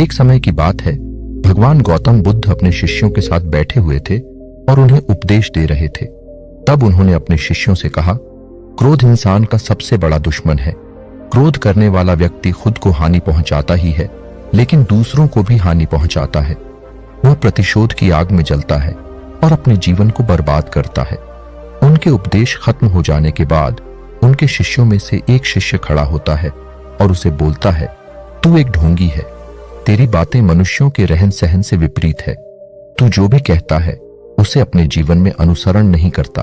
एक समय की बात है, भगवान गौतम बुद्ध अपने शिष्यों के साथ बैठे हुए थे और उन्हें उपदेश दे रहे थे। तब उन्होंने अपने शिष्यों से कहा, क्रोध इंसान का सबसे बड़ा दुश्मन है। क्रोध करने वाला व्यक्ति खुद को हानि पहुंचाता ही है, लेकिन दूसरों को भी हानि पहुंचाता है। वह प्रतिशोध की आग में जलता है और अपने जीवन को बर्बाद करता है। उनके उपदेश खत्म हो जाने के बाद उनके शिष्यों में से एक शिष्य खड़ा होता है और उसे बोलता है, तू एक ढोंगी है। तेरी बातें मनुष्यों के रहन सहन से विपरीत है। तू जो भी कहता है उसे अपने जीवन में अनुसरण नहीं करता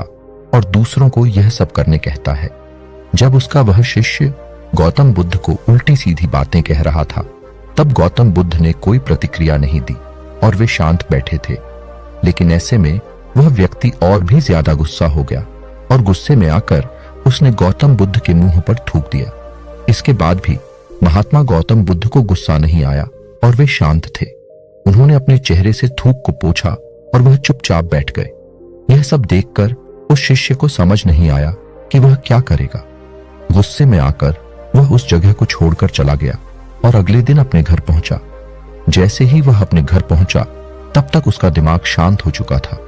और दूसरों को यह सब करने कहता है। जब उसका वह शिष्य गौतम बुद्ध को उल्टी सीधी बातें कह रहा था, तब गौतम बुद्ध ने कोई प्रतिक्रिया नहीं दी और वे शांत बैठे थे। लेकिन ऐसे में वह व्यक्ति और भी ज्यादा गुस्सा हो गया और गुस्से में आकर उसने गौतम बुद्ध के मुंह पर थूक दिया। इसके बाद भी महात्मा गौतम बुद्ध को गुस्सा नहीं आया और वे शांत थे। उन्होंने अपने चेहरे से थूक को पोंछा और वह चुपचाप बैठ गए। यह सब देखकर उस शिष्य को समझ नहीं आया कि वह क्या करेगा। गुस्से में आकर वह उस जगह को छोड़कर चला गया और अगले दिन अपने घर पहुंचा। जैसे ही वह अपने घर पहुंचा, तब तक उसका दिमाग शांत हो चुका था।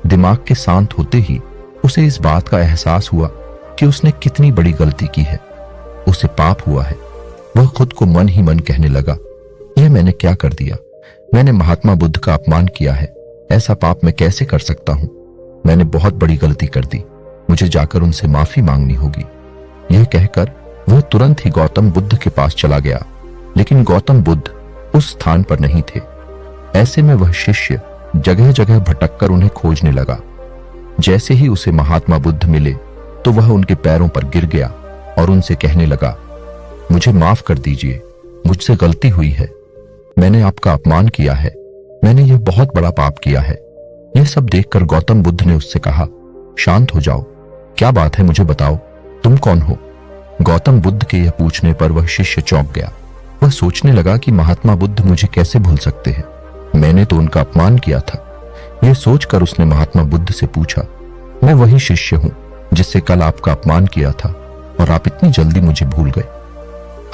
दिमाग के शांत होते ही उसे इस बात का एहसास हुआ कि उसने कितनी बड़ी गलती की है। उसे पाप हुआ है। वह खुद को मन ही मन कहने लगा, यह मैंने क्या कर दिया? मैंने महात्मा बुद्ध का अपमान किया है। ऐसा पाप मैं कैसे कर सकता हूं? मैंने बहुत बड़ी गलती कर दी। मुझे जाकर उनसे माफी मांगनी होगी। यह कहकर वह तुरंत ही गौतम बुद्ध के पास चला गया, लेकिन गौतम बुद्ध उस स्थान पर नहीं थे। ऐसे में वह शिष्य जगह जगह भटककर उन्हें खोजने लगा। जैसे ही उसे महात्मा बुद्ध मिले तो वह उनके पैरों पर गिर गया और उनसे कहने लगा, मुझे माफ कर दीजिए, मुझसे गलती हुई है। मैंने आपका अपमान किया है। मैंने यह बहुत बड़ा पाप किया है। यह सब देखकर गौतम बुद्ध ने उससे कहा, शांत हो जाओ। क्या बात है, मुझे बताओ, तुम कौन हो? गौतम बुद्ध के यह पूछने पर वह शिष्य चौंक गया। वह सोचने लगा कि महात्मा बुद्ध मुझे कैसे भूल सकते हैं? मैंने तो उनका अपमान किया था। यह सोचकर उसने महात्मा बुद्ध से पूछा, मैं वही शिष्य हूं जिससे कल आपका अपमान किया था और आप इतनी जल्दी मुझे भूल गए।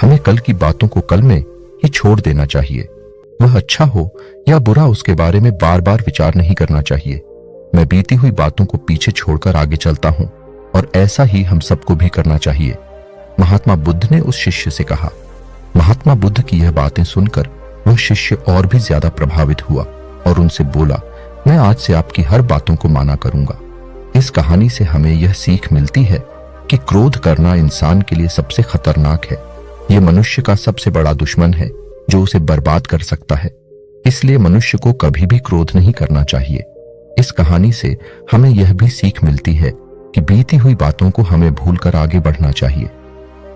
हमें कल की बातों को कल में ही छोड़ देना चाहिए। वह अच्छा हो या बुरा, उसके बारे में बार बार विचार नहीं करना चाहिए। मैं बीती हुई बातों को पीछे छोड़कर आगे चलता हूं और ऐसा ही हम सबको भी करना चाहिए, महात्मा बुद्ध ने उस शिष्य से कहा। महात्मा बुद्ध की यह बातें सुनकर वह शिष्य और भी ज्यादा प्रभावित हुआ और उनसे बोला, मैं आज से आपकी हर बातों को माना करूंगा। इस कहानी से हमें यह सीख मिलती है कि क्रोध करना इंसान के लिए सबसे खतरनाक है। यह मनुष्य का सबसे बड़ा दुश्मन है जो उसे बर्बाद कर सकता है। इसलिए मनुष्य को कभी भी क्रोध नहीं करना चाहिए। इस कहानी से हमें यह भी सीख मिलती है कि बीती हुई बातों को हमें भूलकर आगे बढ़ना चाहिए।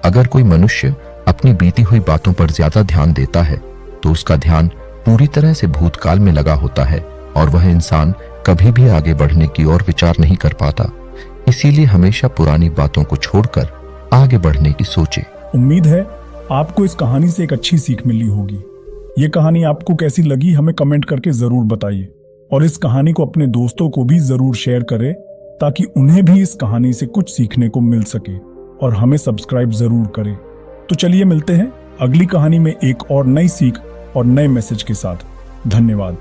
अगर कोई मनुष्य अपनी बीती हुई बातों पर ज्यादा ध्यान देता है तो उसका ध्यान पूरी तरह से भूतकाल में लगा होता है और वह इंसान कभी भी आगे बढ़ने की ओर विचार नहीं कर पाता। इसीलिए हमेशा पुरानी बातों को छोड़कर आगे बढ़ने की सोचे। उम्मीद है आपको इस कहानी से एक अच्छी सीख मिली होगी। ये कहानी आपको कैसी लगी हमें कमेंट करके जरूर बताइए और इस कहानी को अपने दोस्तों को भी जरूर शेयर करें ताकि उन्हें भी इस कहानी से कुछ सीखने को मिल सके, और हमें सब्सक्राइब जरूर करें। तो चलिए मिलते हैं अगली कहानी में एक और नई सीख और नए मैसेज के साथ। धन्यवाद।